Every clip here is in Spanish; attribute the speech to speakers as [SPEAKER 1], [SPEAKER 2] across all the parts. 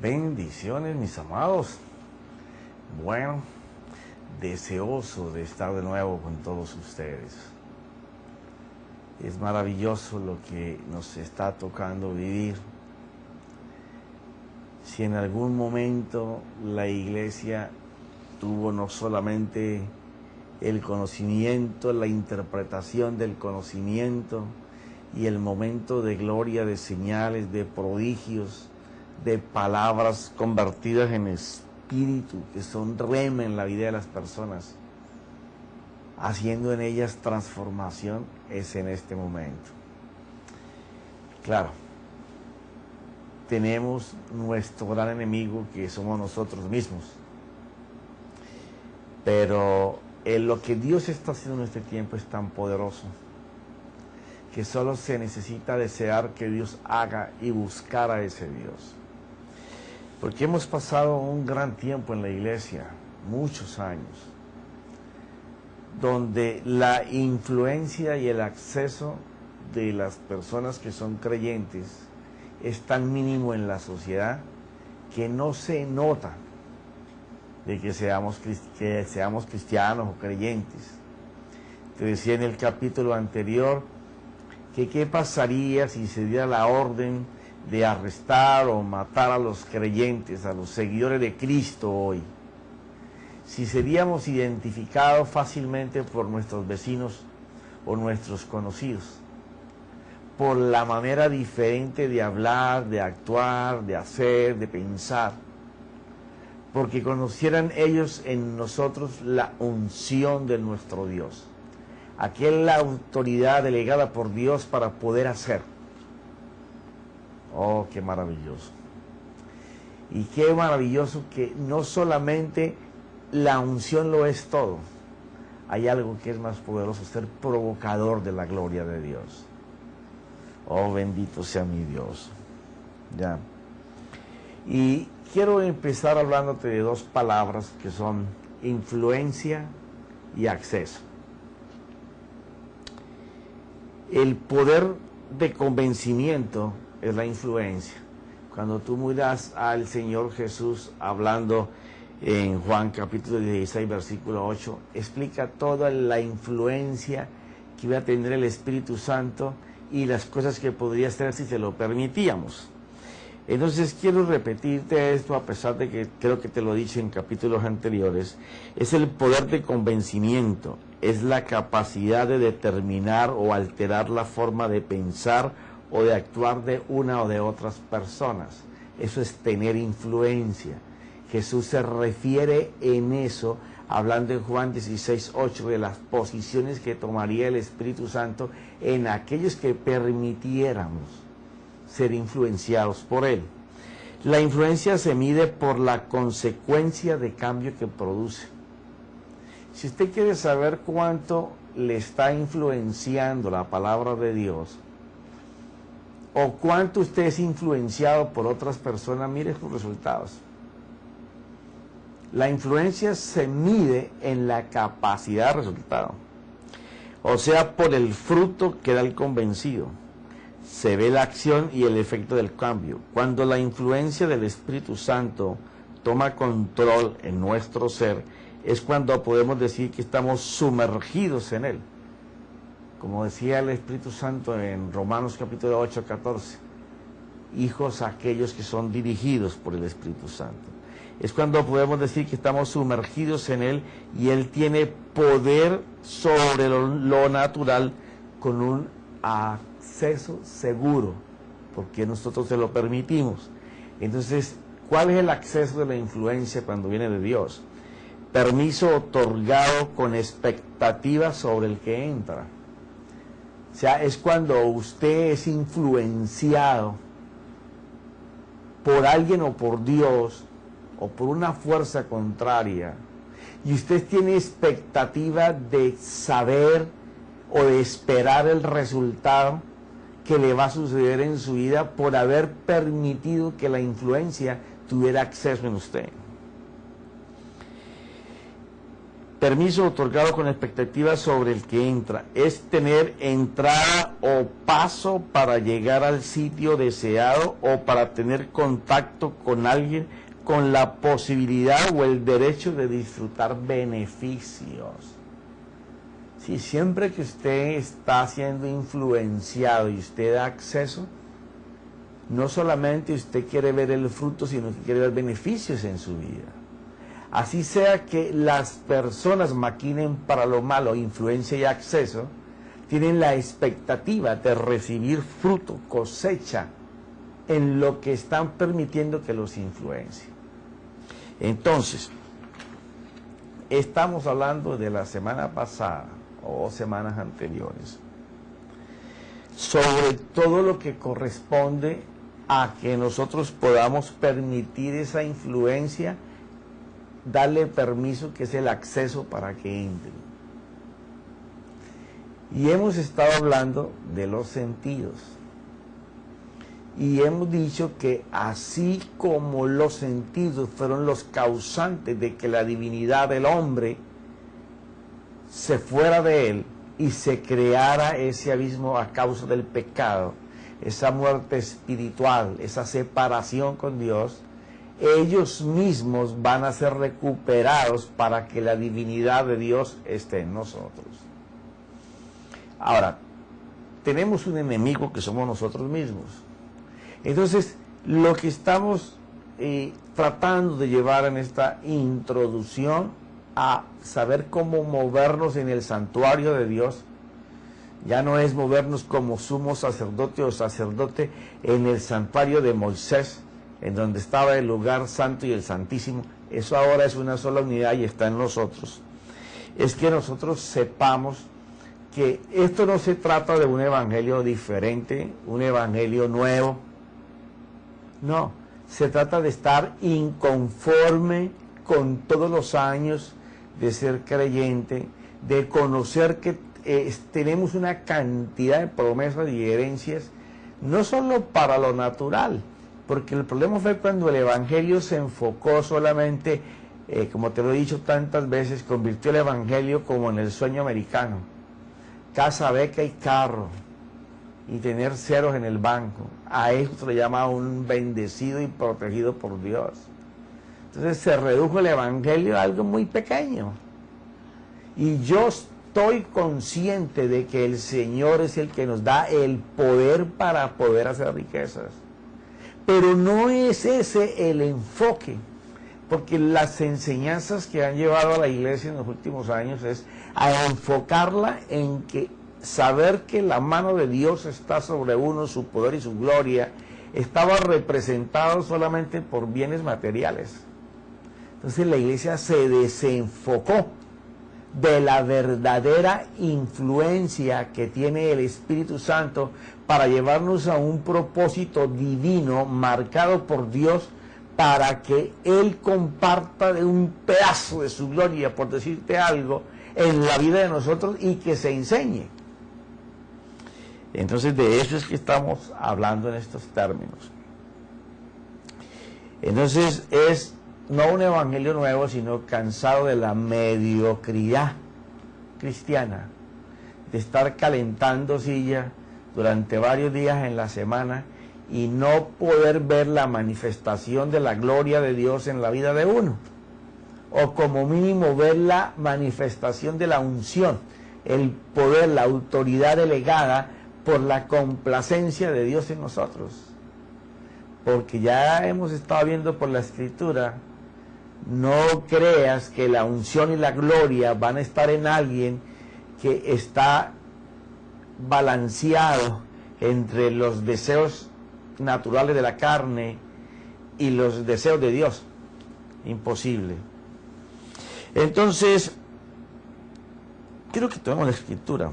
[SPEAKER 1] Bendiciones, mis amados. Bueno, deseoso de estar de nuevo con todos ustedes. Es maravilloso lo que nos está tocando vivir. Si en algún momento la iglesia tuvo no solamente el conocimiento, la interpretación del conocimiento y el momento de gloria, de señales, de prodigios, de palabras convertidas en espíritu, que son rema en la vida de las personas, haciendo en ellas transformación, es en este momento. Claro, tenemos nuestro gran enemigo, que somos nosotros mismos, pero lo que Dios está haciendo en este tiempo es tan poderoso que solo se necesita desear que Dios haga y buscar a ese Dios. Porque hemos pasado un gran tiempo en la iglesia, muchos años, donde la influencia y el acceso de las personas que son creyentes es tan mínimo en la sociedad que no se nota de que seamos cristianos o creyentes. Te decía en el capítulo anterior que qué pasaría si se diera la orden de arrestar o matar a los creyentes, a los seguidores de Cristo hoy. Si seríamos identificados fácilmente por nuestros vecinos o nuestros conocidos, por la manera diferente de hablar, de actuar, de hacer, de pensar, porque conocieran ellos en nosotros la unción de nuestro Dios, aquella autoridad delegada por Dios para poder hacer. Oh, qué maravilloso. Y qué maravilloso que no solamente la unción lo es todo. Hay algo que es más poderoso, ser provocador de la gloria de Dios. Oh, bendito sea mi Dios. Ya. Y quiero empezar hablándote de dos palabras que son influencia y acceso. El poder de convencimiento es la influencia. Cuando tú miras al Señor Jesús hablando en Juan capítulo 16, versículo 8, explica toda la influencia que iba a tener el Espíritu Santo y las cosas que podría hacer si se lo permitíamos. Entonces quiero repetirte esto, a pesar de que creo que te lo he dicho en capítulos anteriores. Es el poder de convencimiento, es la capacidad de determinar o alterar la forma de pensar o de actuar de una o de otras personas. Eso es tener influencia. Jesús se refiere en eso, hablando en Juan 16, 8, de las posiciones que tomaría el Espíritu Santo en aquellos que permitiéramos ser influenciados por Él. La influencia se mide por la consecuencia de cambio que produce. Si usted quiere saber cuánto le está influenciando la palabra de Dios, o cuánto usted es influenciado por otras personas, mire sus resultados. La influencia se mide en la capacidad de resultado, o sea, por el fruto que da el convencido. Se ve la acción y el efecto del cambio. Cuando la influencia del Espíritu Santo toma control en nuestro ser, es cuando podemos decir que estamos sumergidos en Él. Como decía el Espíritu Santo en Romanos capítulo 8, 14, hijos aquellos que son dirigidos por el Espíritu Santo. Es cuando podemos decir que estamos sumergidos en Él y Él tiene poder sobre lo natural con un acceso seguro, porque nosotros se lo permitimos. Entonces, ¿cuál es el acceso de la influencia cuando viene de Dios? Permiso otorgado con expectativa sobre el que entra. O sea, es cuando usted es influenciado por alguien o por Dios o por una fuerza contraria y usted tiene expectativa de saber o de esperar el resultado que le va a suceder en su vida por haber permitido que la influencia tuviera acceso en usted. permiso otorgado con expectativa sobre el que entra. Es tener entrada o paso para llegar al sitio deseado o para tener contacto con alguien con la posibilidad o el derecho de disfrutar beneficios. Sí, siempre que usted está siendo influenciado y usted da acceso, no solamente usted quiere ver el fruto, sino que quiere ver beneficios en su vida. Así sea que las personas maquinen para lo malo, influencia y acceso, tienen la expectativa de recibir fruto, cosecha, en lo que están permitiendo que los influencie. Entonces, estamos hablando de la semana pasada o semanas anteriores, sobre todo lo que corresponde a que nosotros podamos permitir esa influencia, darle permiso, que es el acceso para que entre. Y hemos estado hablando de los sentidos. Y hemos dicho que así como los sentidos fueron los causantes de que la divinidad del hombre se fuera de él y se creara ese abismo a causa del pecado, esa muerte espiritual, esa separación con Dios, ellos mismos van a ser recuperados para que la divinidad de Dios esté en nosotros. Ahora, tenemos un enemigo que somos nosotros mismos. Entonces, lo que estamos tratando de llevar en esta introducción a saber cómo movernos en el santuario de Dios, ya no es movernos como sumo sacerdote o sacerdote en el santuario de Moisés, en donde estaba el lugar santo y el santísimo. Eso ahora es una sola unidad y está en nosotros. Es que nosotros sepamos que esto no se trata de un evangelio diferente, un evangelio nuevo. No, se trata de estar inconforme con todos los años de ser creyente, de conocer que tenemos una cantidad de promesas y herencias, no solo para lo natural, porque el problema fue cuando el evangelio se enfocó solamente, como te lo he dicho tantas veces, convirtió el evangelio como en el sueño americano: casa, beca y carro, y tener ceros en el banco. A eso se le llama un bendecido y protegido por Dios. Entonces se redujo el evangelio a algo muy pequeño. Y yo estoy consciente de que el Señor es el que nos da el poder para poder hacer riquezas. Pero no es ese el enfoque, porque las enseñanzas que han llevado a la iglesia en los últimos años es a enfocarla en que saber que la mano de Dios está sobre uno, su poder y su gloria, estaba representado solamente por bienes materiales. Entonces la iglesia se desenfocó de la verdadera influencia que tiene el Espíritu Santo para llevarnos a un propósito divino marcado por Dios, para que Él comparta de un pedazo de su gloria, por decirte algo, en la vida de nosotros, y que se enseñe. Entonces de eso es que estamos hablando en estos términos. Entonces es no un evangelio nuevo, sino cansado de la mediocridad cristiana, de estar calentando silla durante varios días en la semana y no poder ver la manifestación de la gloria de Dios en la vida de uno, o como mínimo ver la manifestación de la unción, el poder, la autoridad delegada por la complacencia de Dios en nosotros. Porque ya hemos estado viendo por la Escritura, no creas que la unción y la gloria van a estar en alguien que está balanceado entre los deseos naturales de la carne y los deseos de Dios. Imposible. Entonces, quiero que tomemos la Escritura.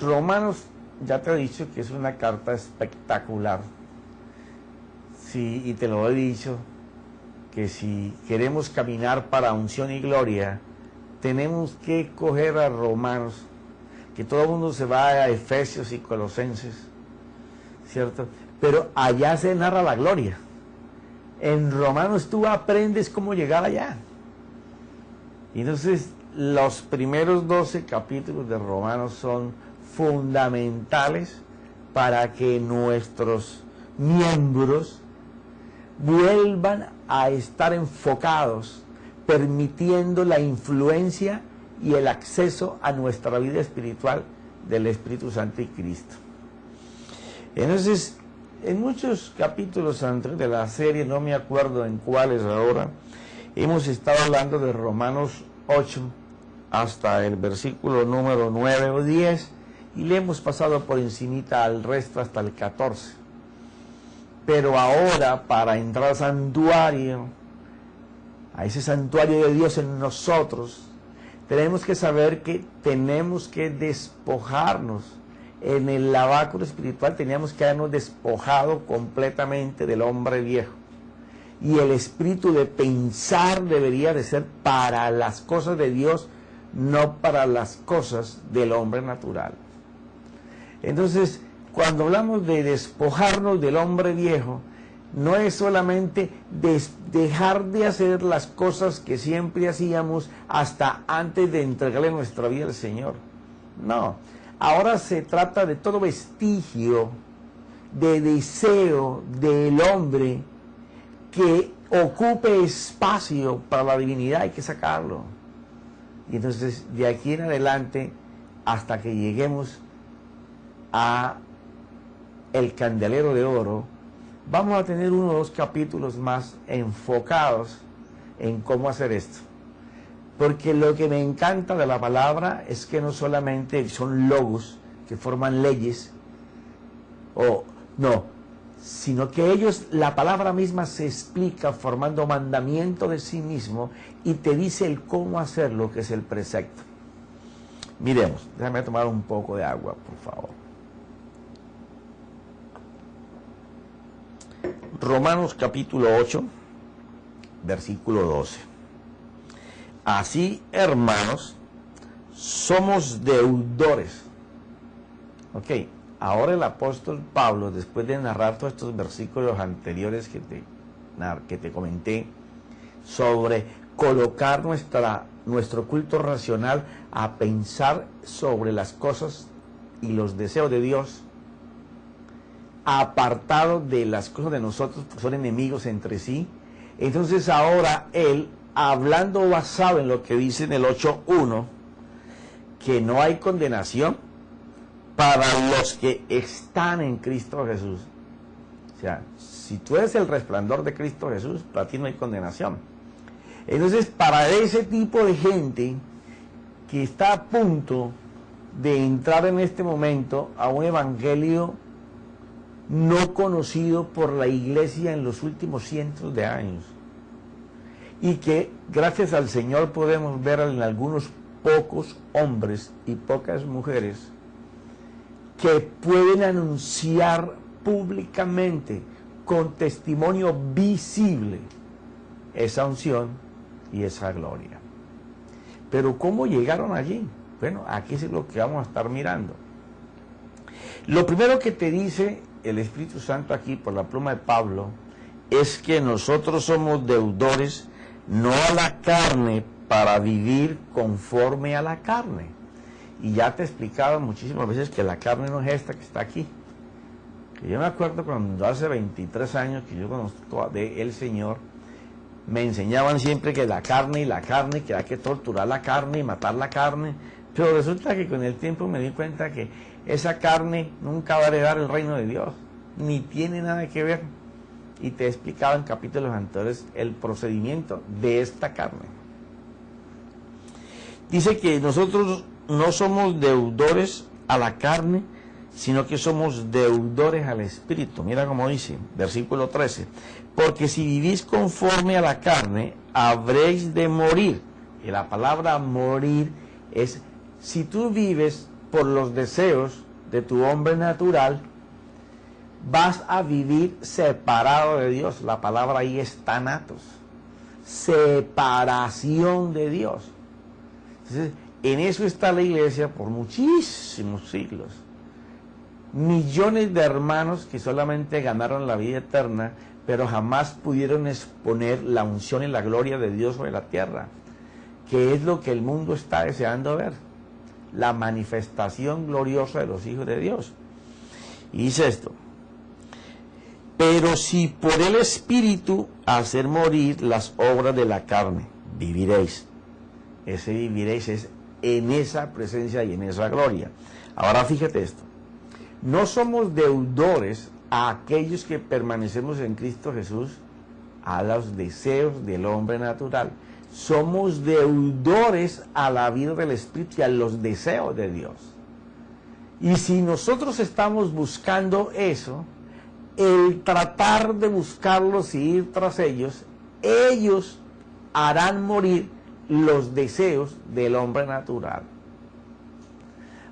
[SPEAKER 1] Romanos, ya te he dicho que es una carta espectacular. Sí, y te lo he dicho, que si queremos caminar para unción y gloria, tenemos que coger a Romanos, que todo el mundo se va a Efesios y Colosenses, ¿cierto? Pero allá se narra la gloria. En Romanos tú aprendes cómo llegar allá. Y entonces los primeros 12 capítulos de Romanos son fundamentales para que nuestros miembros vuelvan a estar enfocados, permitiendo la influencia y el acceso a nuestra vida espiritual del Espíritu Santo y Cristo. Entonces, en muchos capítulos antes de la serie, no me acuerdo en cuáles ahora, hemos estado hablando de Romanos 8 hasta el versículo número 9 o 10, y le hemos pasado por encimita al resto hasta el 14. Pero ahora, para entrar al santuario, a ese santuario de Dios en nosotros, tenemos que saber que tenemos que despojarnos. En el lavacro espiritual teníamos que habernos despojado completamente del hombre viejo. Y el espíritu de pensar debería de ser para las cosas de Dios, no para las cosas del hombre natural. Entonces, cuando hablamos de despojarnos del hombre viejo, no es solamente dejar de hacer las cosas que siempre hacíamos hasta antes de entregarle nuestra vida al Señor. No, ahora se trata de todo vestigio de deseo del hombre que ocupe espacio para la divinidad, hay que sacarlo. Y entonces, de aquí en adelante, hasta que lleguemos a el candelero de oro, vamos a tener 1 o 2 capítulos más enfocados en cómo hacer esto. Porque lo que me encanta de la palabra es que no solamente son logos que forman leyes, sino que la palabra misma se explica formando mandamiento de sí mismo y te dice el cómo hacerlo, que es el precepto. Miremos, déjame tomar un poco de agua, por favor. Romanos capítulo 8, versículo 12. Así, hermanos, somos deudores. Ok, ahora el apóstol Pablo, después de narrar todos estos versículos anteriores que te comenté, sobre colocar nuestro culto racional a pensar sobre las cosas y los deseos de Dios, apartado de las cosas de nosotros, que son enemigos entre sí. Entonces ahora él, hablando basado en lo que dice en el 8.1, que no hay condenación para los que están en Cristo Jesús. O sea, si tú eres el resplandor de Cristo Jesús, para ti no hay condenación. Entonces, para ese tipo de gente que está a punto de entrar en este momento a un evangelio no conocido por la iglesia en los últimos cientos de años, y que gracias al Señor podemos ver en algunos pocos hombres y pocas mujeres que pueden anunciar públicamente con testimonio visible esa unción y esa gloria. Pero ¿cómo llegaron allí? Bueno, aquí es lo que vamos a estar mirando. Lo primero que te dice el Espíritu Santo aquí por la pluma de Pablo es que nosotros somos deudores no a la carne para vivir conforme a la carne. Y ya te he explicado muchísimas veces que la carne no es esta que está aquí. Que yo me acuerdo cuando hace 23 años que yo conozco del Señor, me enseñaban siempre que la carne, que hay que torturar la carne y matar la carne. Pero resulta que con el tiempo me di cuenta que esa carne nunca va a heredar el reino de Dios, ni tiene nada que ver. Y te he explicado en capítulos anteriores el procedimiento de esta carne. Dice que nosotros no somos deudores a la carne, sino que somos deudores al Espíritu. Mira cómo dice, versículo 13. Porque si vivís conforme a la carne, habréis de morir. Y la palabra morir es, si tú vives por los deseos de tu hombre natural, vas a vivir separado de Dios. La palabra ahí es thanatos, separación de Dios. Entonces, en eso está la iglesia por muchísimos siglos. Millones de hermanos que solamente ganaron la vida eterna pero jamás pudieron exponer la unción y la gloria de Dios sobre la tierra, que es lo que el mundo está deseando ver, la manifestación gloriosa de los hijos de Dios. Y dice esto: pero si por el Espíritu hacer morir las obras de la carne, viviréis. Ese viviréis es en esa presencia y en esa gloria. Ahora fíjate esto: no somos deudores a aquellos que permanecemos en Cristo Jesús a los deseos del hombre natural. Somos deudores a la vida del Espíritu y a los deseos de Dios. Y si nosotros estamos buscando eso, el tratar de buscarlos y ir tras ellos, ellos harán morir los deseos del hombre natural.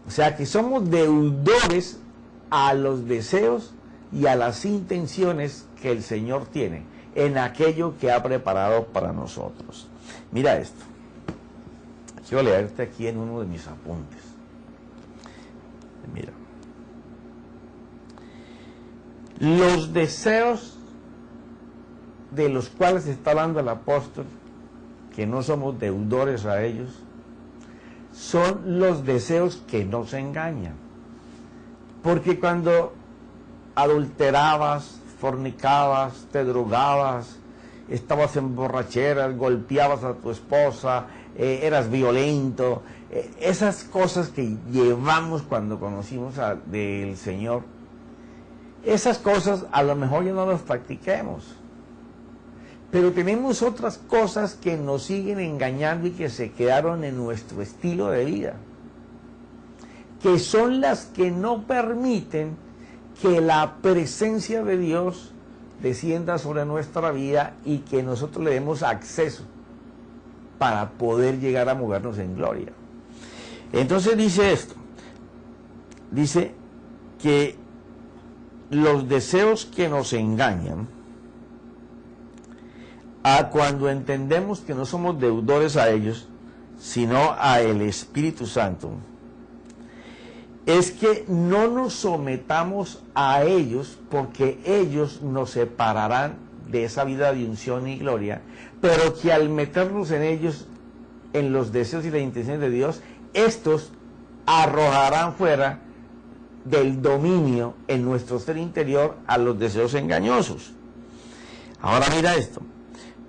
[SPEAKER 1] O sea que somos deudores a los deseos y a las intenciones que el Señor tiene en aquello que ha preparado para nosotros. Mira esto. Quiero leerte aquí en uno de mis apuntes. Mira. Los deseos de los cuales está hablando el apóstol, que no somos deudores a ellos, son los deseos que nos engañan. Porque cuando adulterabas, fornicabas, te drogabas, estabas en borracheras, golpeabas a tu esposa, eras violento, esas cosas que llevamos cuando conocimos del Señor, esas cosas a lo mejor ya no las practiquemos. Pero tenemos otras cosas que nos siguen engañando y que se quedaron en nuestro estilo de vida, que son las que no permiten que la presencia de Dios descienda sobre nuestra vida y que nosotros le demos acceso para poder llegar a movernos en gloria. Entonces dice esto, dice que los deseos que nos engañan, a cuando entendemos que no somos deudores a ellos, sino a el Espíritu Santo, es que no nos sometamos a ellos, porque ellos nos separarán de esa vida de unción y gloria, pero que al meternos en ellos, en los deseos y las intenciones de Dios, estos arrojarán fuera del dominio en nuestro ser interior a los deseos engañosos. Ahora mira esto.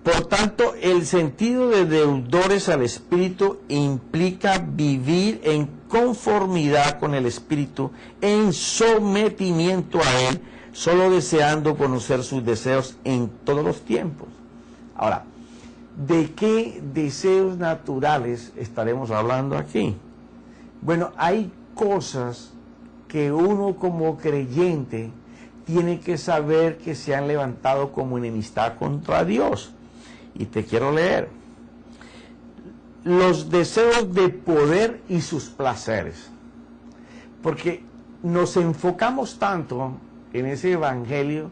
[SPEAKER 1] Por tanto, el sentido de deudores al Espíritu implica vivir en conformidad con el Espíritu, en sometimiento a Él, solo deseando conocer sus deseos en todos los tiempos. Ahora, ¿de qué deseos naturales estaremos hablando aquí? Bueno, hay cosas que uno como creyente tiene que saber que se han levantado como enemistad contra Dios. Y te quiero leer. Los deseos de poder y sus placeres. Porque nos enfocamos tanto en ese evangelio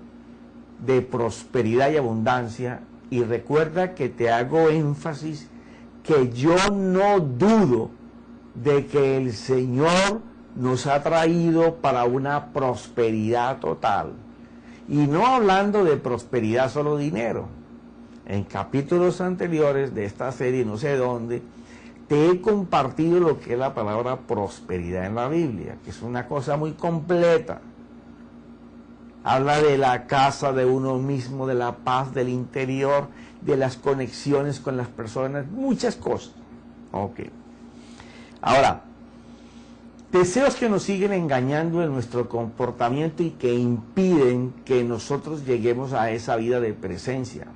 [SPEAKER 1] de prosperidad y abundancia, y recuerda que te hago énfasis que yo no dudo de que el Señor nos ha traído para una prosperidad total. Y no hablando de prosperidad solo dinero. En capítulos anteriores de esta serie, no sé dónde, te he compartido lo que es la palabra prosperidad en la Biblia, que es una cosa muy completa. Habla de la casa de uno mismo, de la paz del interior, de las conexiones con las personas, muchas cosas. Ok. Ahora, deseos que nos siguen engañando en nuestro comportamiento y que impiden que nosotros lleguemos a esa vida de presencia.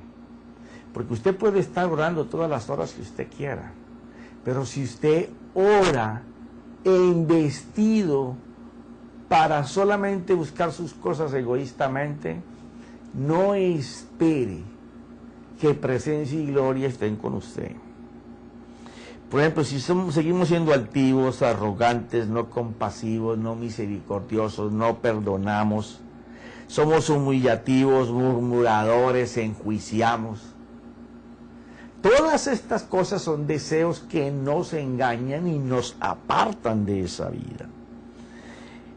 [SPEAKER 1] Porque usted puede estar orando todas las horas que usted quiera, pero si usted ora investido para solamente buscar sus cosas egoístamente, no espere que presencia y gloria estén con usted. Por ejemplo, si seguimos siendo altivos, arrogantes, no compasivos, no misericordiosos, no perdonamos, somos humillativos, murmuradores, enjuiciamos. Todas estas cosas son deseos que nos engañan y nos apartan de esa vida.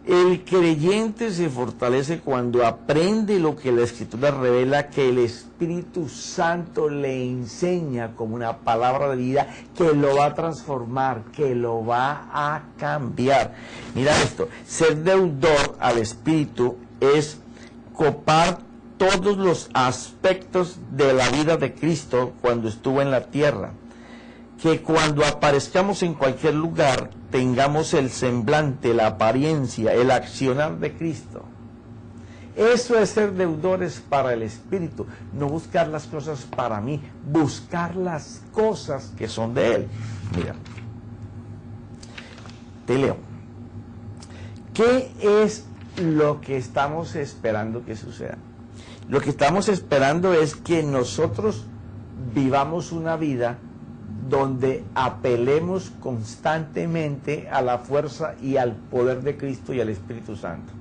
[SPEAKER 1] El creyente se fortalece cuando aprende lo que la Escritura revela, que el Espíritu Santo le enseña como una palabra de vida que lo va a transformar, que lo va a cambiar. Mira esto, ser deudor al Espíritu es copar todos los aspectos de la vida de Cristo cuando estuvo en la tierra. Que cuando aparezcamos en cualquier lugar tengamos el semblante, la apariencia, el accionar de Cristo. Eso es ser deudores para el Espíritu, no buscar las cosas para mí, buscar las cosas que son de Él. Mira, te leo. ¿Qué es lo que estamos esperando que suceda? Lo que estamos esperando es que nosotros vivamos una vida donde apelemos constantemente a la fuerza y al poder de Cristo y al Espíritu Santo.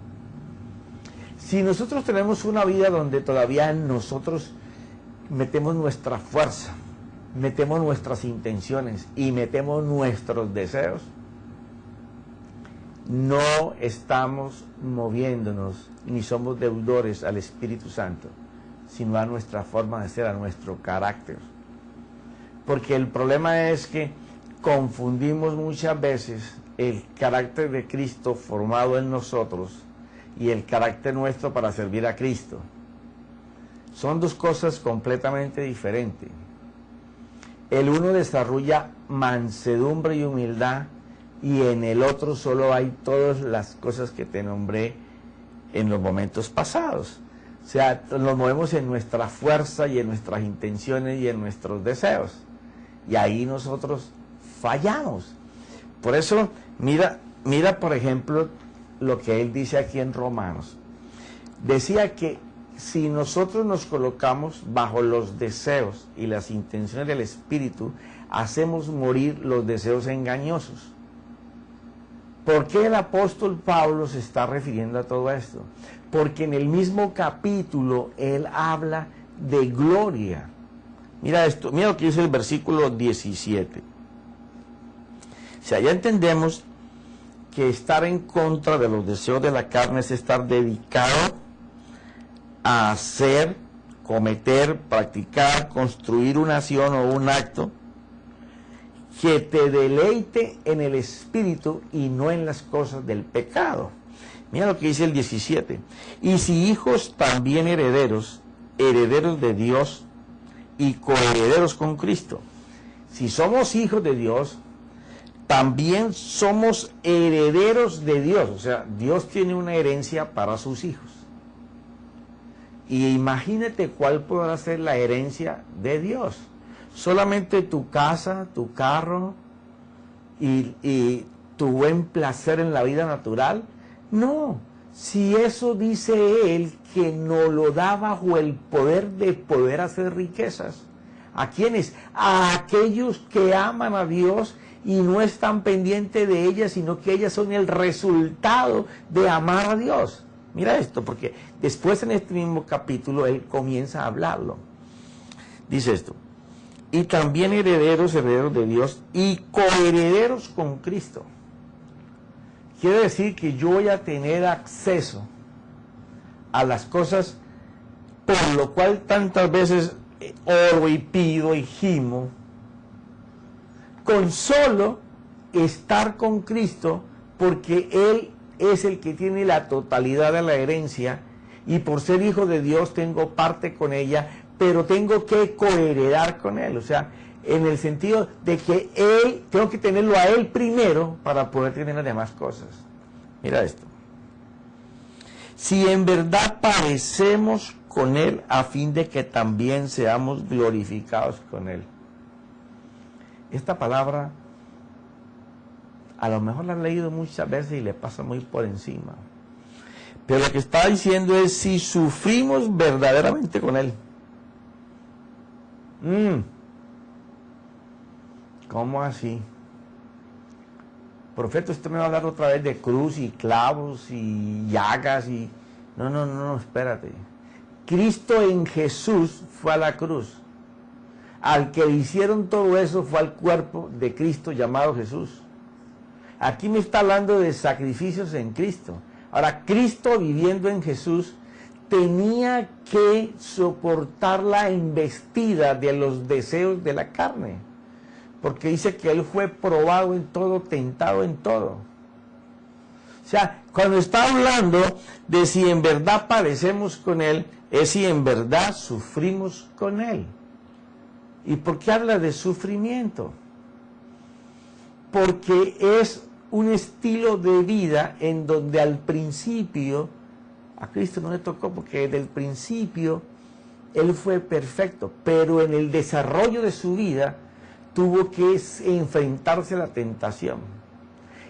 [SPEAKER 1] Si nosotros tenemos una vida donde todavía nosotros metemos nuestra fuerza, metemos nuestras intenciones y metemos nuestros deseos, no estamos moviéndonos ni somos deudores al Espíritu Santo, sino a nuestra forma de ser, a nuestro carácter. Porque el problema es que confundimos muchas veces el carácter de Cristo formado en nosotros y el carácter nuestro para servir a Cristo. Son dos cosas completamente diferentes. El uno desarrolla mansedumbre y humildad y en el otro solo hay todas las cosas que te nombré en los momentos pasados. O sea, nos movemos en nuestra fuerza y en nuestras intenciones y en nuestros deseos. Y ahí nosotros fallamos. Por eso, mira por ejemplo, lo que él dice aquí en Romanos. Decía que si nosotros nos colocamos bajo los deseos y las intenciones del Espíritu, hacemos morir los deseos engañosos. ¿Por qué el apóstol Pablo se está refiriendo a todo esto? Porque en el mismo capítulo él habla de gloria. Mira esto, mira lo que dice el versículo 17. O sea, ya entendemos que estar en contra de los deseos de la carne es estar dedicado a hacer, cometer, practicar, construir una acción o un acto que te deleite en el Espíritu y no en las cosas del pecado. Mira lo que dice el 17. Y si hijos, también herederos, herederos de Dios y coherederos con Cristo. Si somos hijos de Dios, también somos herederos de Dios. O sea, Dios tiene una herencia para sus hijos. Y imagínate cuál podrá ser la herencia de Dios. Solamente tu casa, tu carro y tu buen placer en la vida natural. No, si eso dice él que nos lo da bajo el poder de poder hacer riquezas. ¿A quiénes? A aquellos que aman a Dios y no están pendientes de ellas, sino que ellas son el resultado de amar a Dios. Mira esto, porque después en este mismo capítulo él comienza a hablarlo. Dice esto. Y también herederos de Dios y coherederos con Cristo. Quiere decir que yo voy a tener acceso a las cosas por lo cual tantas veces oro y pido y gimo, con solo estar con Cristo, porque Él es el que tiene la totalidad de la herencia y por ser hijo de Dios tengo parte con ella, pero tengo que coheredar con Él, o sea, en el sentido de que Él, tengo que tenerlo a Él primero para poder tener las demás cosas. Mira esto. Si en verdad padecemos con Él, a fin de que también seamos glorificados con Él. Esta palabra, a lo mejor la han leído muchas veces y le pasa muy por encima. Pero lo que está diciendo es, si sufrimos verdaderamente con Él. ¿Cómo así? Profeta, usted me va a hablar otra vez de cruz y clavos y llagas y... No, espérate. Cristo en Jesús fue a la cruz. Al que le hicieron todo eso fue al cuerpo de Cristo llamado Jesús. Aquí me está hablando de sacrificios en Cristo. Ahora, Cristo viviendo en Jesús tenía que soportar la embestida de los deseos de la carne, porque dice que Él fue probado en todo, tentado en todo. O sea, cuando está hablando de si en verdad padecemos con Él, es si en verdad sufrimos con Él. ¿Y por qué habla de sufrimiento? Porque es un estilo de vida en donde al principio, a Cristo no le tocó, porque desde el principio Él fue perfecto, pero en el desarrollo de su vida tuvo que enfrentarse a la tentación.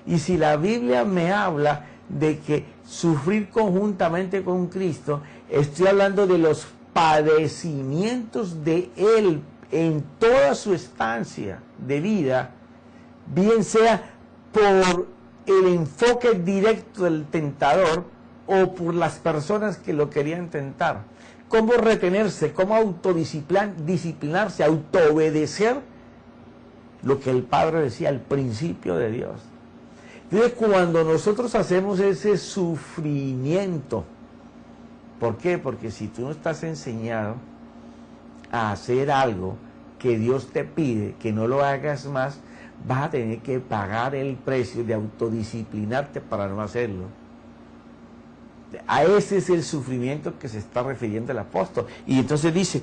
[SPEAKER 1] Y si la Biblia me habla de que sufrir conjuntamente con Cristo, estoy hablando de los padecimientos de Él en toda su estancia de vida, bien sea por el enfoque directo del tentador o por las personas que lo querían tentar. Cómo retenerse, cómo autodisciplinarse, autoobedecer lo que el Padre decía al principio de Dios. Entonces, cuando nosotros hacemos ese sufrimiento, ¿por qué? Porque si tú no estás enseñado a hacer algo que Dios te pide, que no lo hagas más, vas a tener que pagar el precio de autodisciplinarte para no hacerlo. A ese es el sufrimiento que se está refiriendo el apóstol. Y entonces dice,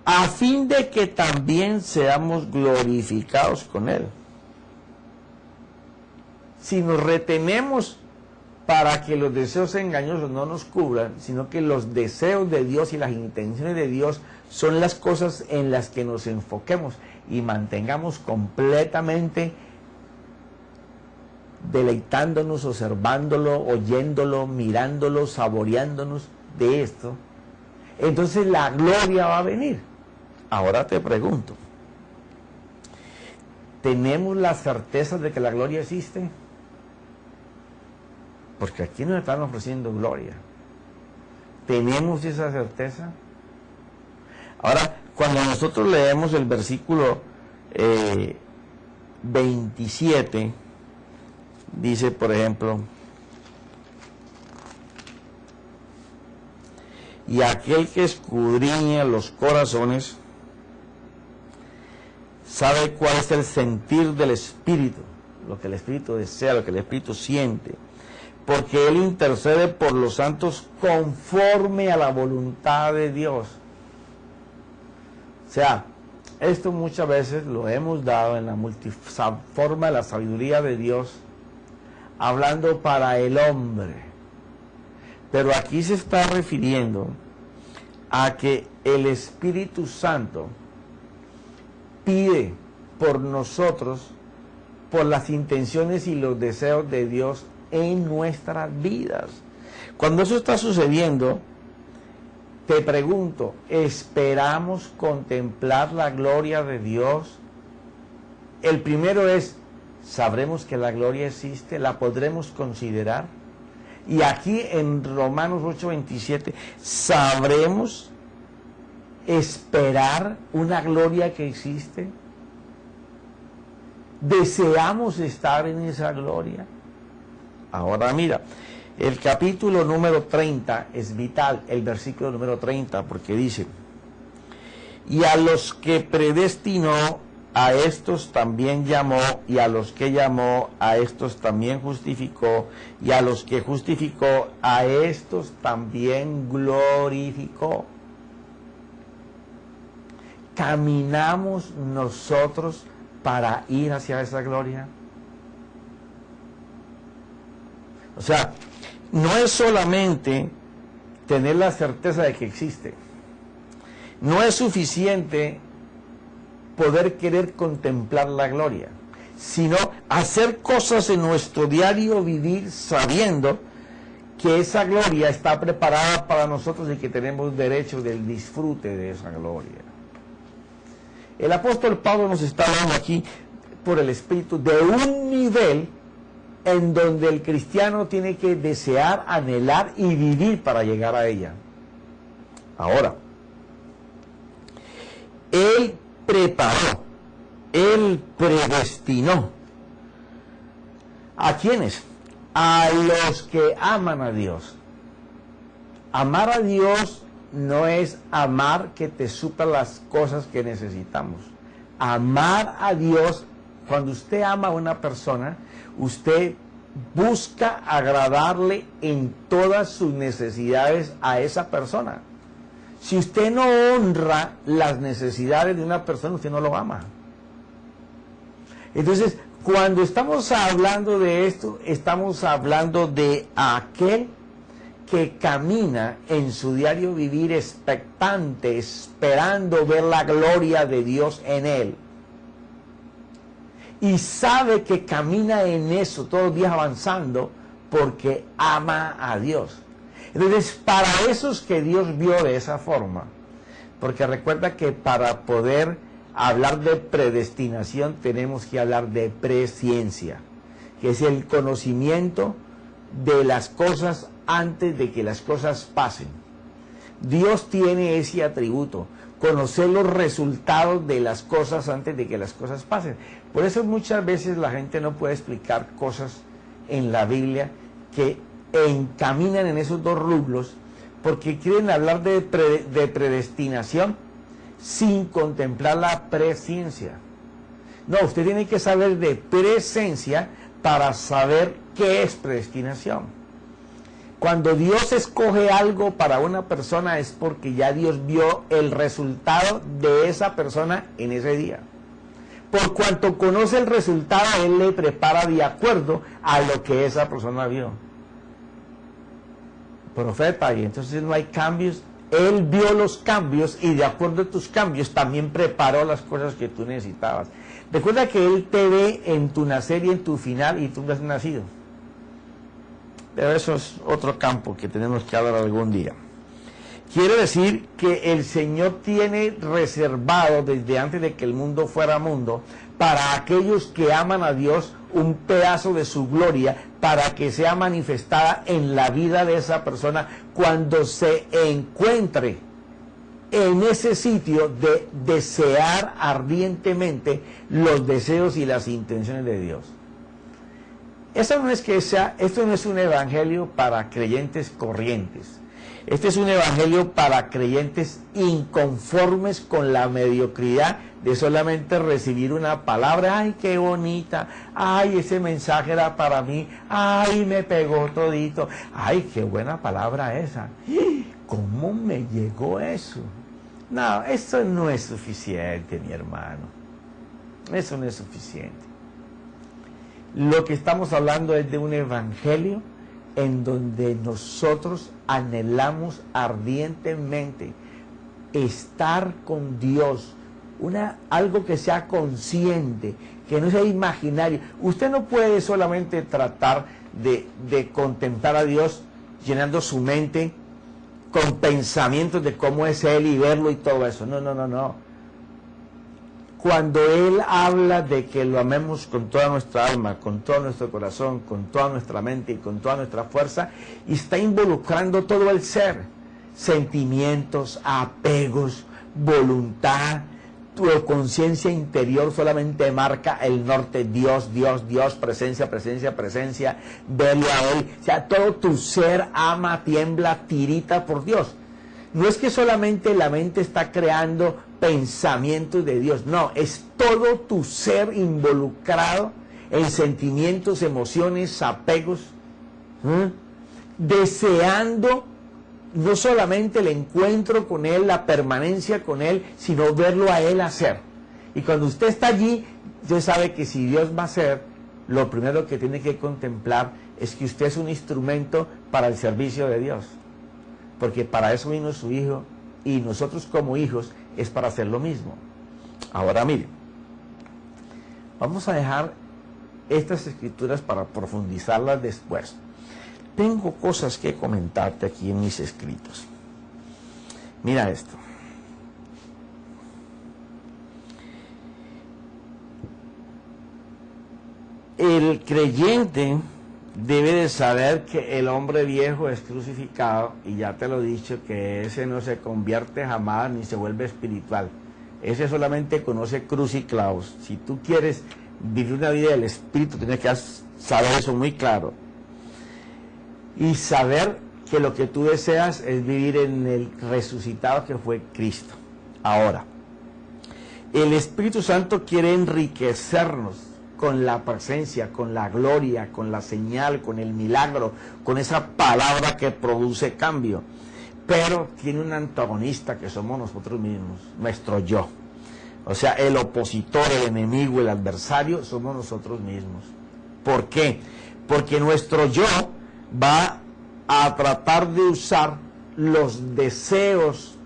[SPEAKER 1] a fin de que también seamos glorificados con Él. Si nos retenemos para que los deseos engañosos no nos cubran, sino que los deseos de Dios y las intenciones de Dios son las cosas en las que nos enfoquemos y mantengamos completamente deleitándonos, observándolo, oyéndolo, mirándolo, saboreándonos de esto, entonces la gloria va a venir. Ahora te pregunto, ¿tenemos la certeza de que la gloria existe? Porque aquí nos están ofreciendo gloria. ¿Tenemos esa certeza? Ahora, cuando nosotros leemos el versículo 27, dice, por ejemplo, y aquel que escudriña los corazones sabe cuál es el sentir del Espíritu, lo que el Espíritu desea, lo que el Espíritu siente, porque Él intercede por los santos conforme a la voluntad de Dios. O sea, esto muchas veces lo hemos dado en la multiforma de la sabiduría de Dios, hablando para el hombre. Pero aquí se está refiriendo a que el Espíritu Santo pide por nosotros, por las intenciones y los deseos de Dios en nuestras vidas. Cuando eso está sucediendo, te pregunto, ¿esperamos contemplar la gloria de Dios? El primero es, ¿sabremos que la gloria existe? ¿La podremos considerar? Y aquí en Romanos 8:27, ¿sabremos esperar una gloria que existe? ¿Deseamos estar en esa gloria? Ahora mira, el capítulo número 30 es vital, el versículo número 30, porque dice, y a los que predestinó, a estos también llamó, y a los que llamó, a estos también justificó, y a los que justificó, a estos también glorificó. ¿Caminamos nosotros para ir hacia esa gloria? O sea, no es solamente tener la certeza de que existe. No es suficiente poder querer contemplar la gloria, sino hacer cosas en nuestro diario vivir sabiendo que esa gloria está preparada para nosotros y que tenemos derecho del disfrute de esa gloria. El apóstol Pablo nos está hablando aquí por el Espíritu de un nivel en donde el cristiano tiene que desear, anhelar y vivir para llegar a ella. Ahora, Él preparó, Él predestinó. ¿A quiénes? a los que aman a Dios. Amar a Dios no es amar que te supla las cosas que necesitamos. Amar a Dios, cuando usted ama a una persona, usted busca agradarle en todas sus necesidades a esa persona. Si usted no honra las necesidades de una persona, usted no lo ama. Entonces, cuando estamos hablando de esto, estamos hablando de aquel que camina en su diario vivir expectante, esperando ver la gloria de Dios en él. Y sabe que camina en eso todos los días avanzando porque ama a Dios. Entonces, para esos que Dios vio de esa forma, porque recuerda que para poder hablar de predestinación tenemos que hablar de presciencia, que es el conocimiento de las cosas antes de que las cosas pasen. Dios tiene ese atributo, conocer los resultados de las cosas antes de que las cosas pasen. Por eso muchas veces la gente no puede explicar cosas en la Biblia que encaminan en esos dos rubros, porque quieren hablar de predestinación sin contemplar la presciencia. No, usted tiene que saber de presencia para saber qué es predestinación. Cuando Dios escoge algo para una persona es porque ya Dios vio el resultado de esa persona en ese día. Por cuanto conoce el resultado, Él le prepara de acuerdo a lo que esa persona vio. Profeta, y entonces no hay cambios. Él vio los cambios y de acuerdo a tus cambios también preparó las cosas que tú necesitabas. Recuerda que Él te ve en tu nacer y en tu final y tú no has nacido. Pero eso es otro campo que tenemos que hablar algún día. Quiere decir que el Señor tiene reservado desde antes de que el mundo fuera mundo para aquellos que aman a Dios un pedazo de su gloria para que sea manifestada en la vida de esa persona cuando se encuentre en ese sitio de desear ardientemente los deseos y las intenciones de Dios. Esto no es un evangelio para creyentes corrientes. Este es un evangelio para creyentes inconformes con la mediocridad de solamente recibir una palabra. Ay, qué bonita. Ay, ese mensaje era para mí. Ay, me pegó todito. Ay, qué buena palabra esa. ¿Cómo me llegó eso? No, eso no es suficiente, mi hermano. Eso no es suficiente. Lo que estamos hablando es de un evangelio en donde nosotros anhelamos ardientemente estar con Dios, algo que sea consciente, que no sea imaginario. Usted no puede solamente tratar de contemplar a Dios llenando su mente con pensamientos de cómo es Él y verlo y todo eso. No. Cuando Él habla de que lo amemos con toda nuestra alma, con todo nuestro corazón, con toda nuestra mente y con toda nuestra fuerza, y está involucrando todo el ser, sentimientos, apegos, voluntad, tu conciencia interior solamente marca el norte, Dios, presencia, verlo a Él, o sea, todo tu ser ama, tiembla, tirita por Dios. No es que solamente la mente está creando pensamientos de Dios, no, es todo tu ser involucrado en sentimientos, emociones, apegos, deseando no solamente el encuentro con Él, la permanencia con Él, sino verlo a Él hacer. Y cuando usted está allí, usted sabe que si Dios va a hacer, lo primero que tiene que contemplar es que usted es un instrumento para el servicio de Dios. Porque para eso vino su Hijo, y nosotros como hijos es para hacer lo mismo. Ahora miren, vamos a dejar estas escrituras para profundizarlas después. Tengo cosas que comentarte aquí en mis escritos. Mira esto. El creyente debe de saber que el hombre viejo es crucificado, y ya te lo he dicho, que ese no se convierte jamás ni se vuelve espiritual. Ese solamente conoce cruz y clavos. Si tú quieres vivir una vida del espíritu, tienes que saber eso muy claro. y saber que lo que tú deseas es vivir en el resucitado que fue Cristo. Ahora, el Espíritu Santo quiere enriquecernos con la presencia, con la gloria, con la señal, con el milagro, con esa palabra que produce cambio. Pero tiene un antagonista que somos nosotros mismos, nuestro yo. O sea, el opositor, el enemigo, el adversario, somos nosotros mismos. ¿Por qué? Porque nuestro yo va a tratar de usar los deseos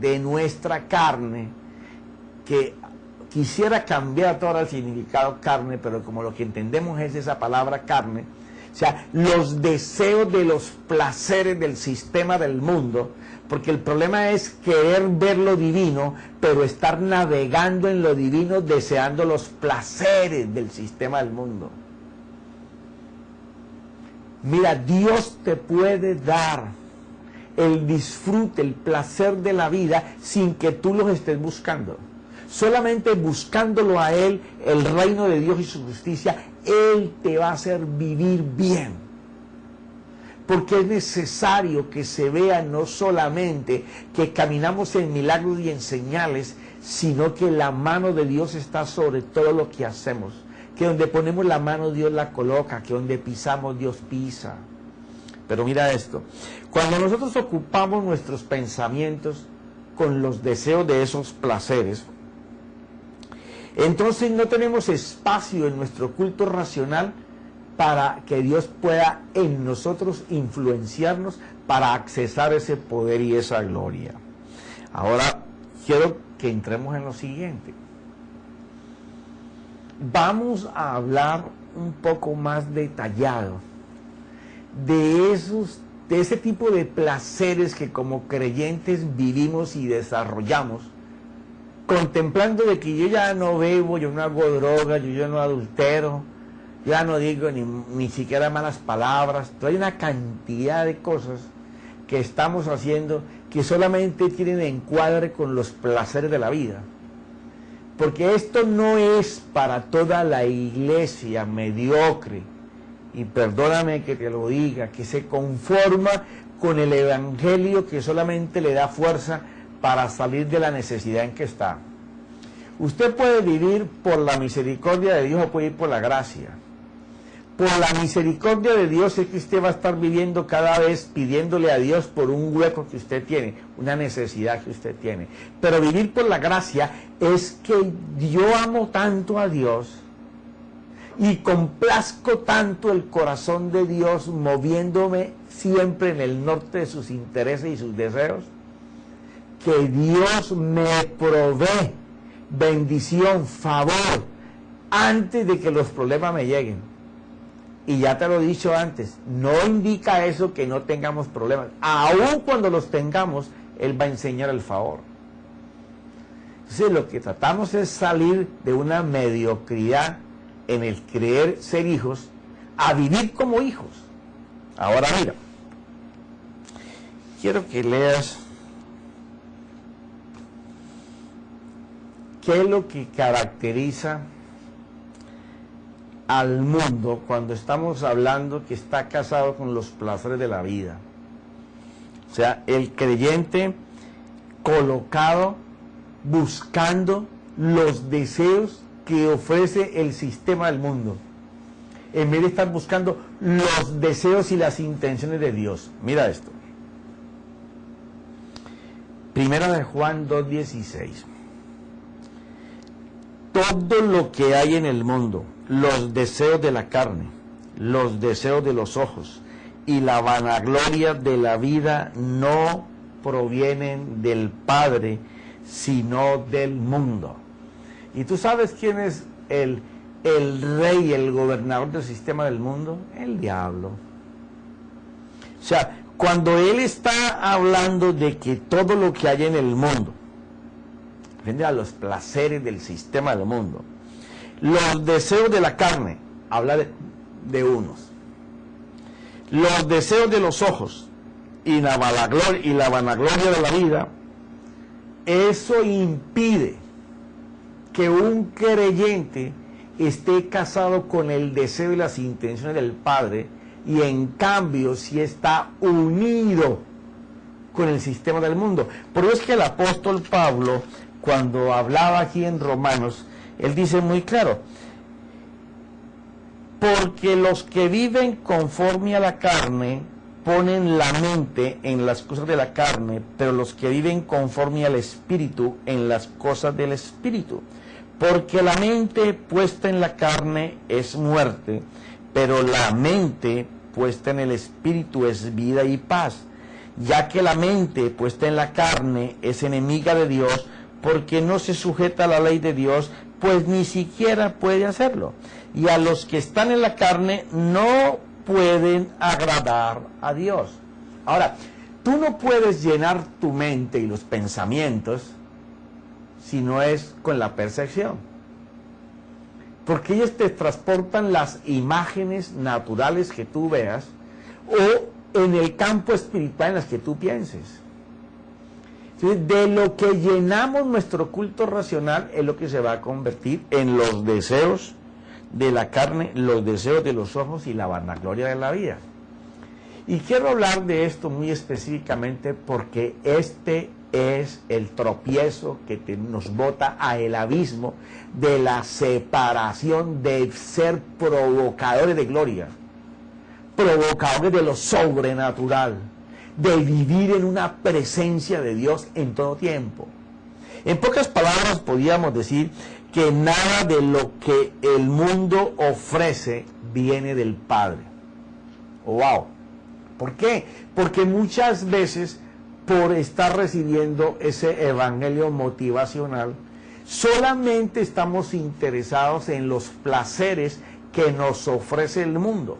[SPEAKER 1] de nuestra carne, que quisiera cambiar todo el significado carne, pero como lo que entendemos es esa palabra carne, o sea, los deseos de los placeres del sistema del mundo, porque el problema es querer ver lo divino, pero estar navegando en lo divino deseando los placeres del sistema del mundo. Mira, Dios te puede dar el disfrute, el placer de la vida sin que tú los estés buscando. Solamente buscándolo a Él, el reino de Dios y su justicia, Él te va a hacer vivir bien. Porque es necesario que se vea no solamente que caminamos en milagros y en señales, sino que la mano de Dios está sobre todo lo que hacemos. Que donde ponemos la mano Dios la coloca, que donde pisamos Dios pisa. Pero mira esto, cuando nosotros ocupamos nuestros pensamientos con los deseos de esos placeres, entonces no tenemos espacio en nuestro culto racional para que Dios pueda en nosotros influenciarnos para accesar ese poder y esa gloria. Ahora quiero que entremos en lo siguiente. Vamos a hablar un poco más detallado de ese tipo de placeres que como creyentes vivimos y desarrollamos, contemplando de que yo ya no bebo, yo no hago droga, yo ya no adultero, ya no digo ni siquiera malas palabras. Pero hay una cantidad de cosas que estamos haciendo que solamente tienen encuadre con los placeres de la vida. Porque esto no es para toda la iglesia mediocre, y perdóname que te lo diga, que se conforma con el evangelio que solamente le da fuerza para salir de la necesidad en que está. Usted puede vivir por la misericordia de Dios o puede ir por la gracia. Por la misericordia de Dios es que usted va a estar viviendo cada vez pidiéndole a Dios por un hueco que usted tiene, una necesidad que usted tiene. Pero vivir por la gracia es que yo amo tanto a Dios y complazco tanto el corazón de Dios moviéndome siempre en el norte de sus intereses y sus deseos, que Dios me provee bendición, favor, antes de que los problemas me lleguen. Y ya te lo he dicho antes, no indica eso que no tengamos problemas. Aún cuando los tengamos, Él va a enseñar el favor. Entonces lo que tratamos es salir de una mediocridad en el creer ser hijos a vivir como hijos. Ahora mira, quiero que leas qué es lo que caracteriza al mundo cuando estamos hablando que está casado con los placeres de la vida. O sea, el creyente colocado buscando los deseos que ofrece el sistema del mundo, en vez de estar buscando los deseos y las intenciones de Dios. Mira esto. Primera de Juan 2:16. Todo lo que hay en el mundo, los deseos de la carne, los deseos de los ojos y la vanagloria de la vida no provienen del Padre, sino del mundo. ¿Y tú sabes quién es el rey, el gobernador del sistema del mundo? El diablo. O sea, cuando él está hablando de que todo lo que hay en el mundo, frente a los placeres del sistema del mundo, los deseos de la carne, habla de unos, los deseos de los ojos y la vanagloria de la vida, eso impide que un creyente esté casado con el deseo y las intenciones del Padre, y en cambio sí está unido con el sistema del mundo. Por eso es que el apóstol Pablo, cuando hablaba aquí en Romanos, él dice muy claro: porque los que viven conforme a la carne ponen la mente en las cosas de la carne, pero los que viven conforme al Espíritu en las cosas del Espíritu. Porque la mente puesta en la carne es muerte, pero la mente puesta en el Espíritu es vida y paz. Ya que la mente puesta en la carne es enemiga de Dios, porque no se sujeta a la ley de Dios, pues ni siquiera puede hacerlo. Y a los que están en la carne no pueden agradar a Dios. Ahora, tú no puedes llenar tu mente y los pensamientos si no es con la percepción, porque ellos te transportan las imágenes naturales que tú veas o en el campo espiritual en las que tú pienses. De lo que llenamos nuestro culto racional es lo que se va a convertir en los deseos de la carne, los deseos de los ojos y la vanagloria de la vida. Y quiero hablar de esto muy específicamente porque este es el tropiezo que nos bota a el abismo de la separación de ser provocadores de gloria, provocadores de lo sobrenatural, de vivir en una presencia de Dios en todo tiempo. En pocas palabras podríamos decir que nada de lo que el mundo ofrece viene del Padre. Oh, wow. ¿Por qué? Porque muchas veces, por estar recibiendo ese evangelio motivacional, solamente estamos interesados en los placeres que nos ofrece el mundo.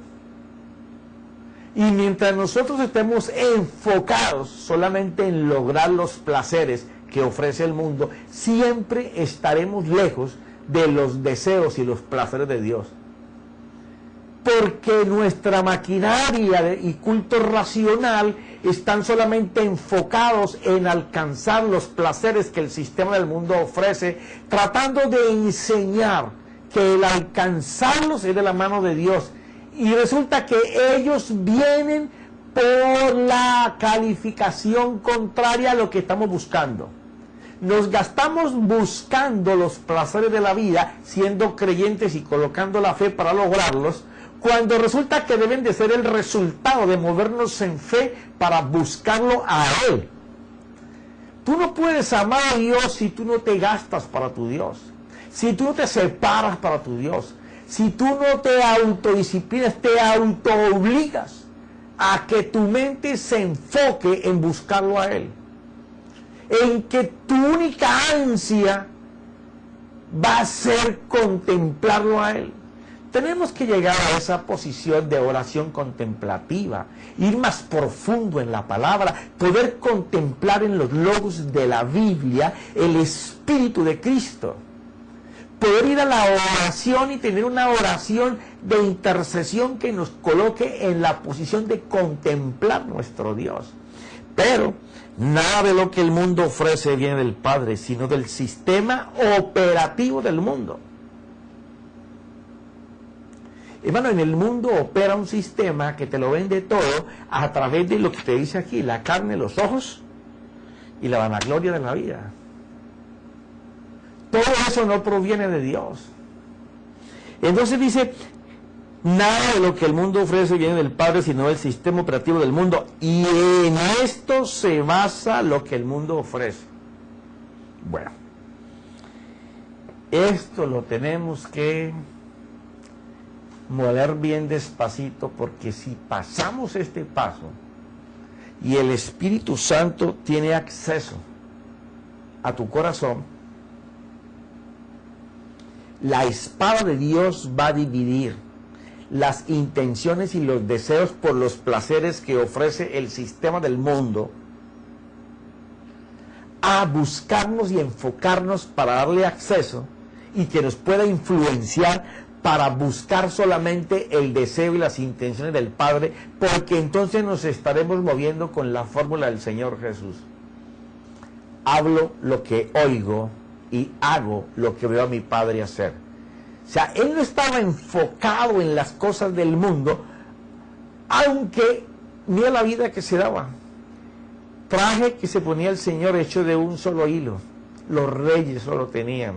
[SPEAKER 1] Y mientras nosotros estemos enfocados solamente en lograr los placeres que ofrece el mundo, siempre estaremos lejos de los deseos y los placeres de Dios. Porque nuestra maquinaria y culto racional están solamente enfocados en alcanzar los placeres que el sistema del mundo ofrece, tratando de enseñar que el alcanzarlos es de la mano de Dios. Y resulta que ellos vienen por la calificación contraria a lo que estamos buscando. Nos gastamos buscando los placeres de la vida, siendo creyentes y colocando la fe para lograrlos, cuando resulta que deben de ser el resultado de movernos en fe para buscarlo a Él. Tú no puedes amar a Dios si tú no te gastas para tu Dios, si tú no te separas para tu Dios, si tú no te autodisciplinas, te autoobligas a que tu mente se enfoque en buscarlo a Él, en que tu única ansia va a ser contemplarlo a Él. Tenemos que llegar a esa posición de oración contemplativa, ir más profundo en la palabra, poder contemplar en los logos de la Biblia el Espíritu de Cristo, poder ir a la oración y tener una oración de intercesión que nos coloque en la posición de contemplar nuestro Dios. Pero nada de lo que el mundo ofrece viene del Padre, sino del sistema operativo del mundo. Hermano, en el mundo opera un sistema que te lo vende todo a través de lo que te dice aquí: la carne, los ojos y la vanagloria de la vida. Todo eso no proviene de Dios. Entonces dice: nada de lo que el mundo ofrece viene del Padre, sino del sistema operativo del mundo. Y en esto se basa lo que el mundo ofrece. Bueno, esto lo tenemos que moler bien despacito, porque si pasamos este paso y el Espíritu Santo tiene acceso a tu corazón, la espada de Dios va a dividir las intenciones y los deseos por los placeres que ofrece el sistema del mundo, a buscarnos y enfocarnos para darle acceso y que nos pueda influenciar para buscar solamente el deseo y las intenciones del Padre, porque entonces nos estaremos moviendo con la fórmula del Señor Jesús. Hablo lo que oigo y hago lo que veo a mi Padre hacer. O sea, Él no estaba enfocado en las cosas del mundo Aunque mira la vida que se daba. Traje que se ponía el Señor hecho de un solo hilo. Los reyes solo tenían.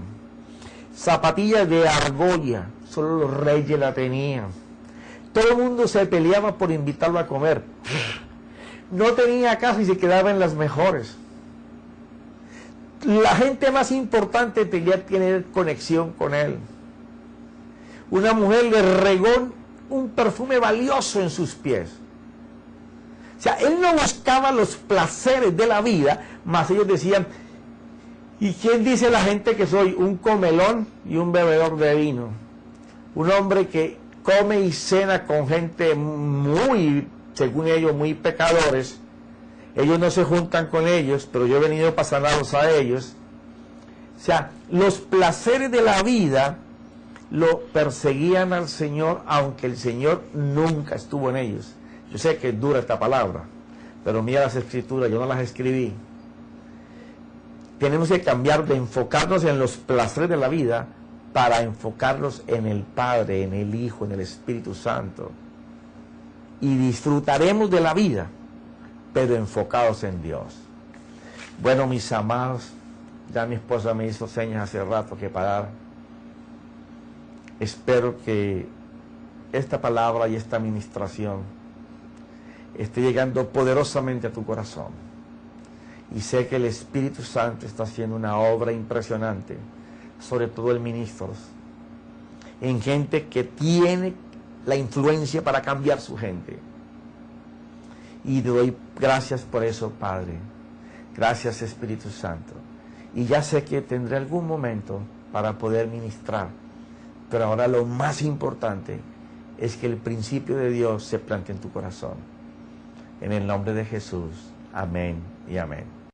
[SPEAKER 1] Zapatillas de argolla, solo los reyes la tenían. Todo el mundo se peleaba por invitarlo a comer. No tenía casa y se quedaba en las mejores. La gente más importante tenía que tener conexión con él. Una mujer le regó un perfume valioso en sus pies. O sea, él no buscaba los placeres de la vida, mas ellos decían, ¿y quién dice la gente que soy? Un comelón y un bebedor de vino. Un hombre que come y cena con gente muy, según ellos, muy pecadores. Ellos no se juntan con ellos, pero yo he venido para sanarlos a ellos. O sea, los placeres de la vida lo perseguían al Señor, aunque el Señor nunca estuvo en ellos. Yo sé que es dura esta palabra, pero mira las escrituras, yo no las escribí. Tenemos que cambiar de enfocarnos en los placeres de la vida para enfocarnos en el Padre, en el Hijo, en el Espíritu Santo. Y disfrutaremos de la vida, pero enfocados en Dios. Bueno, mis amados, ya mi esposa me hizo señas hace rato que parar. Espero que esta palabra y esta administración esté llegando poderosamente a tu corazón. Y sé que el Espíritu Santo está haciendo una obra impresionante, sobre todo en ministros, en gente que tiene la influencia para cambiar su gente. Y te doy gracias por eso, Padre. Gracias, Espíritu Santo. Y ya sé que tendré algún momento para poder ministrar, pero ahora lo más importante es que el principio de Dios se plante en tu corazón. En el nombre de Jesús. Amén y amén.